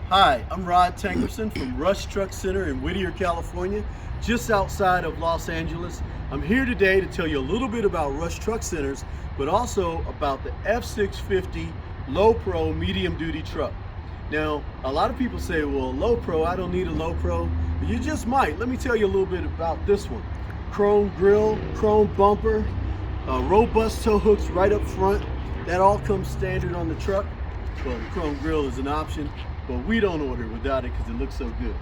Hi, I'm Rod Tankerson from Rush Truck Center in Whittier, California, just outside of Los Angeles. I'm here today to tell you a little bit about Rush Truck Centers, but also about the F650 Low Pro Medium Duty Truck. Now, a lot of people say, well, low pro, I don't need a low pro. But you just might. Let me tell you a little bit about this one. Chrome grille, chrome bumper, robust tow hooks right up front. That all comes standard on the truck. Well, the chrome grille is an option, but we don't order without it because it looks so good.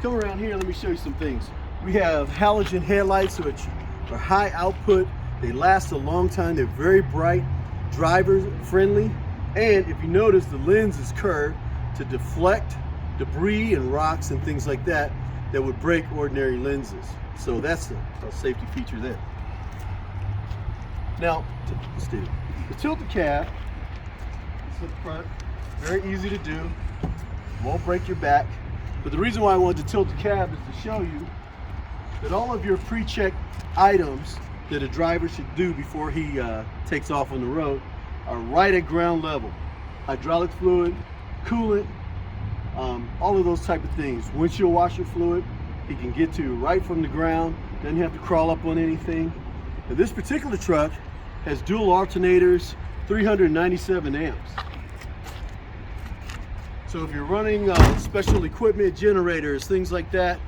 Come around here, let me show you some things. We have halogen headlights, which are high output. They last a long time. They're very bright, driver friendly. And if you notice, the lens is curved to deflect debris and rocks and things like that that would break ordinary lenses. So that's a safety feature there. Now, let's do it. The tilted cab, it's up front, very easy to do, won't break your back. But the reason why I wanted to tilt the cab is to show you that all of your pre-checked items that a driver should do before he takes off on the road are right at ground level. Hydraulic fluid, coolant, all of those type of things. Windshield washer fluid, he can get to right from the ground, doesn't have to crawl up on anything. Now, this particular truck has dual alternators, 397 amps. So if you're running special equipment, generators, things like that,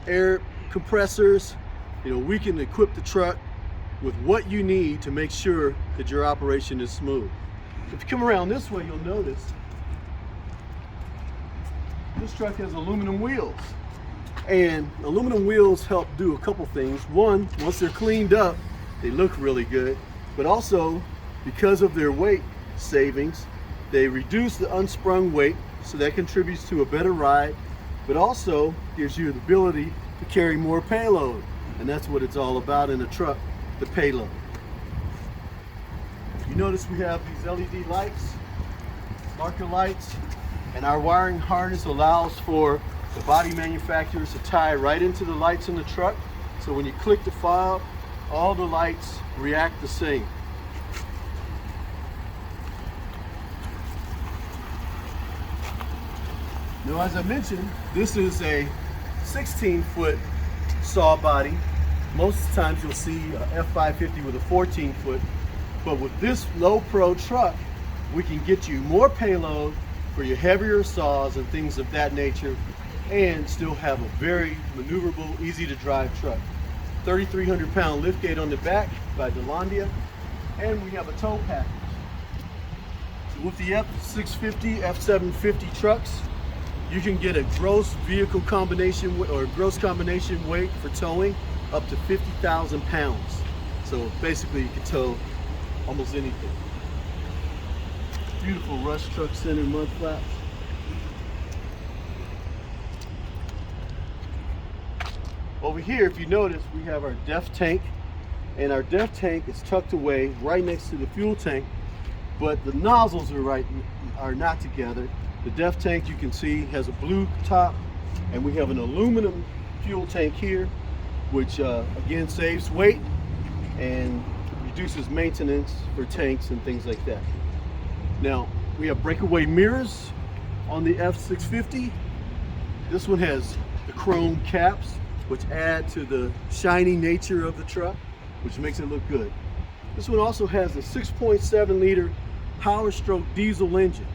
air compressors, we can equip the truck with what you need to make sure that your operation is smooth. If you come around this way, you'll notice this truck has aluminum wheels. And aluminum wheels help do a couple things. One, once they're cleaned up, they look really good. But also, because of their weight savings, they reduce the unsprung weight, so that contributes to a better ride, but also gives you the ability to carry more payload. And that's what it's all about in a truck, the payload. You notice we have these LED lights, marker lights, and our wiring harness allows for the body manufacturers to tie right into the lights in the truck. So when you click the fob, all the lights react the same. Now, as I mentioned, this is a 16-foot saw body. Most of the times you'll see a F550 with a 14-foot, but with this low pro truck, we can get you more payload for your heavier saws and things of that nature, and still have a very maneuverable, easy to drive truck. 3,300 pound lift gate on the back by Delandia, and we have a tow package. So with the F650, F750 trucks, you can get a gross vehicle combination or gross combination weight for towing up to 50,000 pounds. So basically you can tow almost anything. Beautiful Rush Truck Center mud flaps. Over here, if you notice, we have our DEF tank, and our DEF tank is tucked away right next to the fuel tank, but the nozzles are not together. The DEF tank, you can see, has a blue top, and we have an aluminum fuel tank here, which again saves weight and reduces maintenance for tanks and things like that. Now, we have breakaway mirrors on the F650. This one has the chrome caps, which add to the shiny nature of the truck, which makes it look good. This one also has a 6.7 liter Power Stroke diesel engine.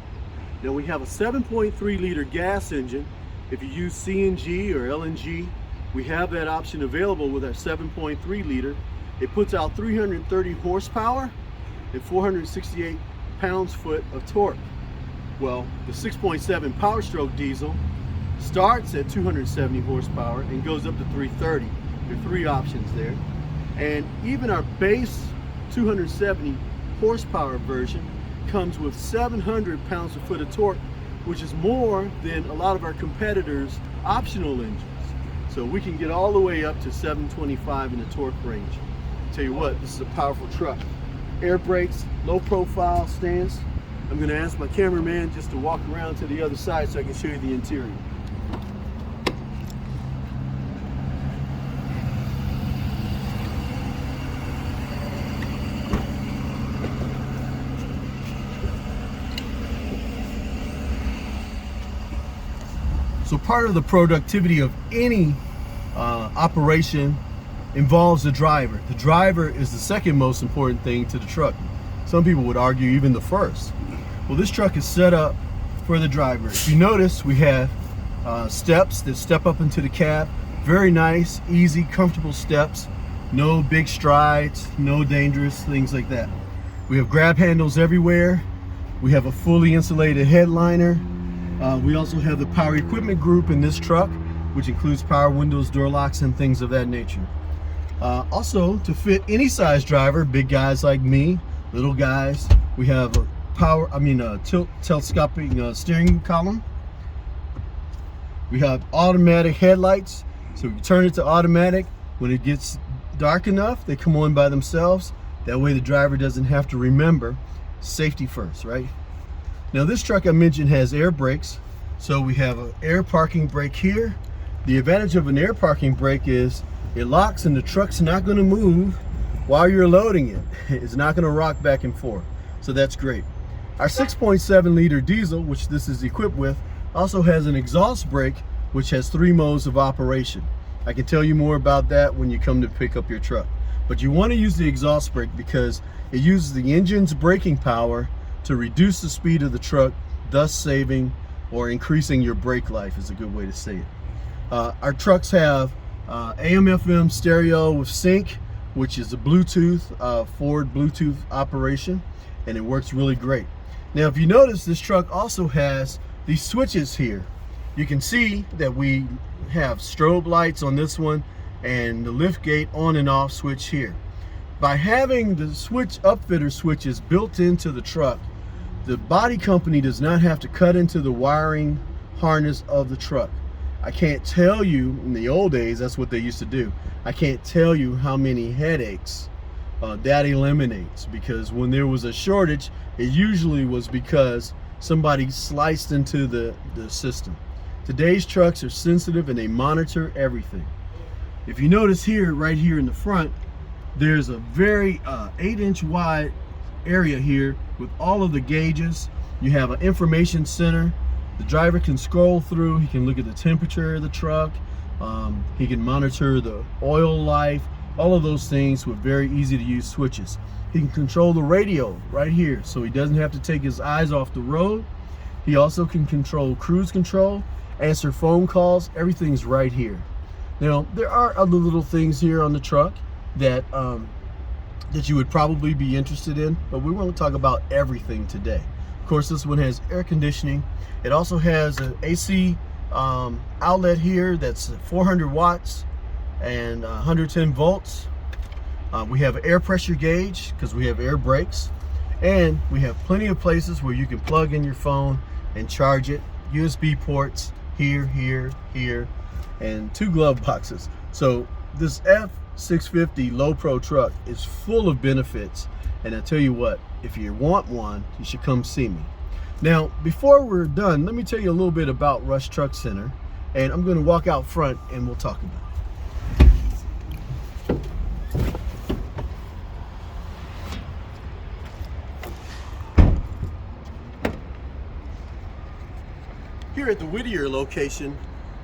Now, we have a 7.3 liter gas engine. If you use CNG or LNG, we have that option available with our 7.3 liter. It puts out 330 horsepower and 468 pounds-foot of torque. Well, the 6.7 Power Stroke diesel starts at 270 horsepower and goes up to 330. There are three options there. And even our base 270 horsepower version comes with 700 pounds-foot of torque, which is more than a lot of our competitors' optional engines. So we can get all the way up to 725 in the torque range. Tell you what, this is a powerful truck. Air brakes, low profile stance. I'm going to ask my cameraman just to walk around to the other side so I can show you the interior. So part of the productivity of any operation involves the driver. The driver is the second most important thing to the truck. Some people would argue even the first. Well, this truck is set up for the driver. If you notice, we have steps that step up into the cab. Very nice, easy, comfortable steps. No big strides, no dangerous things like that. We have grab handles everywhere. We have a fully insulated headliner. We also have the power equipment group in this truck, which includes power windows, door locks, and things of that nature. Also, to fit any size driver, big guys like me, little guys, we have a telescopic steering column. We have automatic headlights, so we turn it to automatic. When it gets dark enough, they come on by themselves. That way the driver doesn't have to remember safety first, right? Now this truck I mentioned has air brakes, so we have an air parking brake here. The advantage of an air parking brake is it locks and the truck's not going to move while you're loading it. It's not going to rock back and forth, so that's great. Our 6.7 liter diesel, which this is equipped with, also has an exhaust brake which has 3 modes of operation. I can tell you more about that when you come to pick up your truck, but you want to use the exhaust brake because it uses the engine's braking power to reduce the speed of the truck, thus saving or increasing your brake life is a good way to say it. Our trucks have AM/FM stereo with sync, which is a Bluetooth, forward Bluetooth operation, and it works really great. Now, if you notice, this truck also has these switches here. You can see that we have strobe lights on this one and the lift gate on and off switch here. By having the switch upfitter switches built into the truck, the body company does not have to cut into the wiring harness of the truck. I can't tell you, in the old days, that's what they used to do. I can't tell you how many headaches that eliminates, because when there was a shortage, it usually was because somebody sliced into the system. Today's trucks are sensitive and they monitor everything. If you notice here, right here in the front, there's a very 8-inch wide area here with all of the gauges. You have an information center. The driver can scroll through, he can look at the temperature of the truck, he can monitor the oil life, all of those things with very easy to use switches. He can control the radio right here, so he doesn't have to take his eyes off the road. He also can control cruise control, answer phone calls, everything's right here. Now, there are other little things here on the truck that that you would probably be interested in, but we want to talk about everything today. Of course, this one has air conditioning. It also has an AC outlet here that's 400 watts and 110 volts. We have an air pressure gauge because we have air brakes, and we have plenty of places where you can plug in your phone and charge it. USB ports here, here, here, and 2 glove boxes. So this F650 Low Pro truck is full of benefits, and I tell you what, if you want one, you should come see me. Now, before we're done, let me tell you a little bit about Rush Truck Center, and I'm going to walk out front and we'll talk about it. Here at the Whittier location,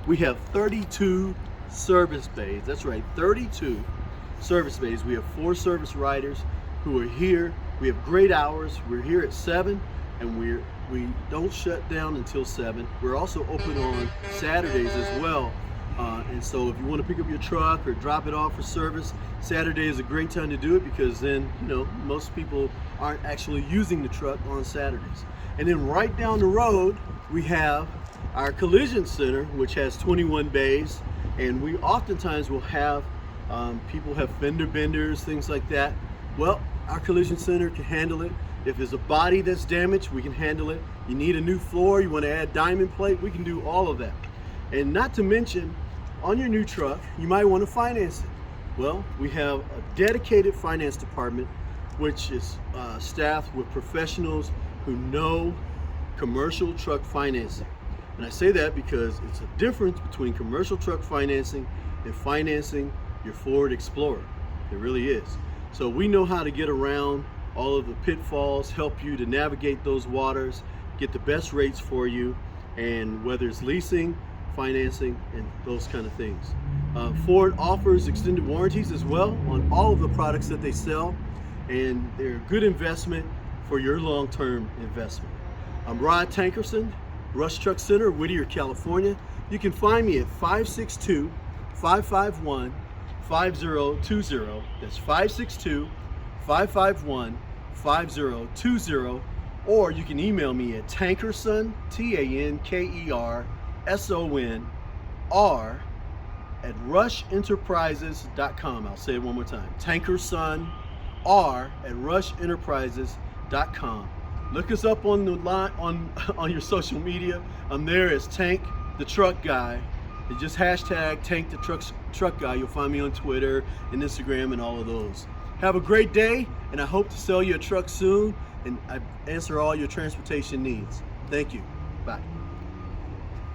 we have 32 service bays. That's right, 32 service bays. We have 4 service riders who are here. We have great hours. We're here at 7 and we don't shut down until 7. We're also open on Saturdays as well. And so if you want to pick up your truck or drop it off for service, Saturday is a great time to do it, because then, you know, most people aren't actually using the truck on Saturdays. And then right down the road, we have our collision center, which has 21 bays, and we oftentimes will have people have fender benders, things like that. Well, our collision center can handle it. If there's a body that's damaged, we can handle it. You need a new floor, you want to add diamond plate, we can do all of that. And not to mention, on your new truck, you might want to finance it. Well, we have a dedicated finance department, which is staffed with professionals who know commercial truck financing. And I say that because it's a difference between commercial truck financing and financing your Ford Explorer. It really is. So we know how to get around all of the pitfalls, help you to navigate those waters, get the best rates for you, and whether it's leasing, financing, and those kind of things. Ford offers extended warranties as well on all of the products that they sell, and they're a good investment for your long-term investment. I'm Rod Tankerson, Rush Truck Center, Whittier, California. You can find me at 562-551-5020. That's 562-551-5020. Or you can email me at Tankerson, Tankerson, at rushenterprises.com. I'll say it one more time. Tankerson, at rushenterprises.com. Look us up on the line on your social media. I'm there as Tank the Truck Guy. It's just hashtag Tank the Truck Guy. You'll find me on Twitter and Instagram and all of those. Have a great day, and I hope to sell you a truck soon and I answer all your transportation needs. Thank you. Bye.